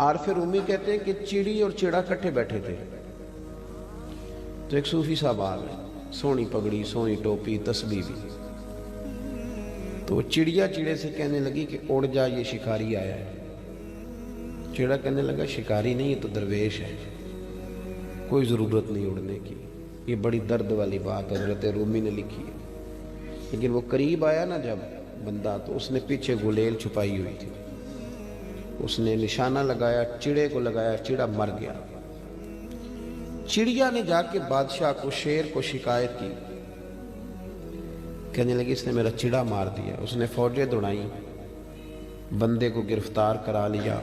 عارف رومی کہتے ہیں کہ چڑی اور چڑا کٹھے بیٹھے تھے، تو ایک صوفی صاحب آ گئے، سونی پگڑی، سونی ٹوپی، تسبیح بھی، تو چڑیا چڑے سے کہنے لگی کہ اڑ جا، یہ شکاری آیا ہے۔ چڑا کہنے لگا شکاری نہیں، یہ تو درویش ہے، کوئی ضرورت نہیں اڑنے کی۔ یہ بڑی درد والی بات حضرت رومی نے لکھی ہے۔ لیکن وہ قریب آیا نا جب بندہ، تو اس نے پیچھے گلیل چھپائی ہوئی تھی، اس نے نشانہ لگایا، چڑے کو لگایا، چڑا مر گیا۔ چڑیا نے جا کے بادشاہ کو، شیر کو شکایت کی، کہنے لگی اس نے میرا چڑا مار دیا۔ اس نے فوجیں دوڑائیں، بندے کو گرفتار کرا لیا۔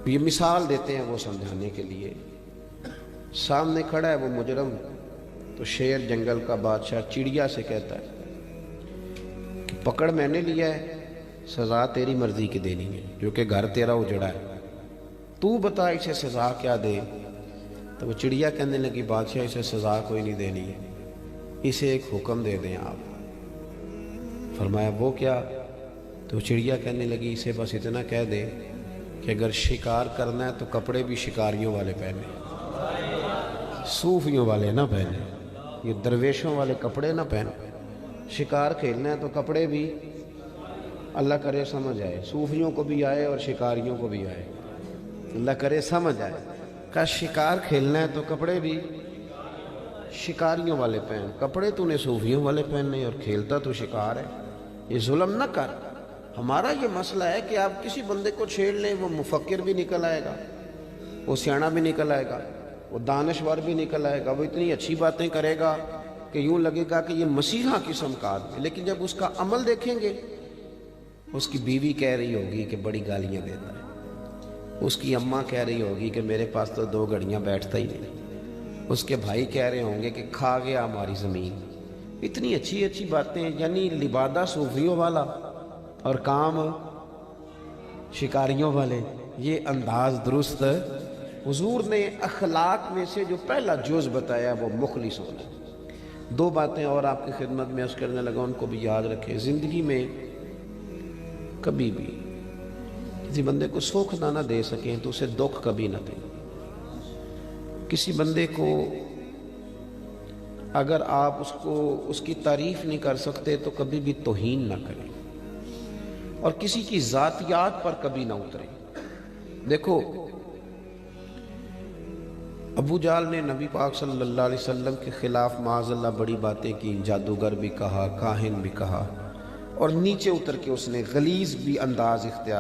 یہ مثال دیتے ہیں وہ سمجھانے کے لیے، سامنے کھڑا ہے وہ مجرم، تو شیر جنگل کا بادشاہ چڑیا سے کہتا ہے کہ پکڑ میں نے لیا ہے، سزا تیری مرضی کی دینی ہے، جو کہ گھر تیرا اجڑا ہے، تو بتا اسے سزا کیا دے۔ تو وہ چڑیا کہنے لگی بادشاہ اسے سزا کوئی نہیں دینی ہے، اسے ایک حکم دے دیں آپ۔ فرمایا وہ کیا؟ تو چڑیا کہنے لگی اسے بس اتنا کہہ دے کہ اگر شکار کرنا ہے تو کپڑے بھی شکاریوں والے پہنے، صوفیوں والے نہ پہنے، یہ درویشوں والے کپڑے نہ پہنے۔ شکار کھیلنا ہے تو کپڑے بھی اللہ کرے سمجھ آئے، صوفیوں کو بھی آئے اور شکاریوں کو بھی آئے، اللہ کرے سمجھ آئے۔ کہ شکار کھیلنا ہے تو کپڑے بھی شکاریوں والے پہن، کپڑے تو نے صوفیوں والے پہننے اور کھیلتا تو شکار ہے۔ یہ ظلم نہ کر۔ ہمارا یہ مسئلہ ہے کہ آپ کسی بندے کو چھیڑ لیں، وہ مفکر بھی نکل آئے گا، وہ سیاںا بھی نکل آئے گا، وہ دانشور بھی نکل آئے گا، وہ اتنی اچھی باتیں کرے گا کہ یوں لگے گا کہ یہ مسیحا قسم کا آدمی، لیکن جب اس کا عمل دیکھیں گے، اس کی بیوی کہہ رہی ہوگی کہ بڑی گالیاں دیتا ہے، اس کی اماں کہہ رہی ہوگی کہ میرے پاس تو 2 گھڑیاں بیٹھتا ہی نہیں، اس کے بھائی کہہ رہے ہوں گے کہ کھا گیا ہماری زمین۔ اتنی اچھی اچھی باتیں، یعنی لبادہ صوفیوں والا اور کام شکاریوں والے، یہ انداز درست۔ حضور نے اخلاق میں سے جو پہلا جز بتایا وہ مخلص ہونا۔ 2 باتیں اور آپ کی خدمت میں عرض کرنے لگا، ان کو بھی یاد رکھیں۔ زندگی میں کبھی بھی کسی بندے کو سکھ نہ دے سکیں تو اسے دکھ کبھی نہ دیں۔ کسی بندے کو اگر آپ اس کی تعریف نہیں کر سکتے تو کبھی بھی توہین نہ کریں، اور کسی کی ذاتیات پر کبھی نہ اتریں۔ دیکھو ابو جہل نے نبی پاک صلی اللہ علیہ وسلم کے خلاف معاذ اللہ بڑی باتیں کی، جادوگر بھی کہا، کاہن بھی کہا، اور نیچے اتر کے اس نے غلیظ بھی انداز اختیار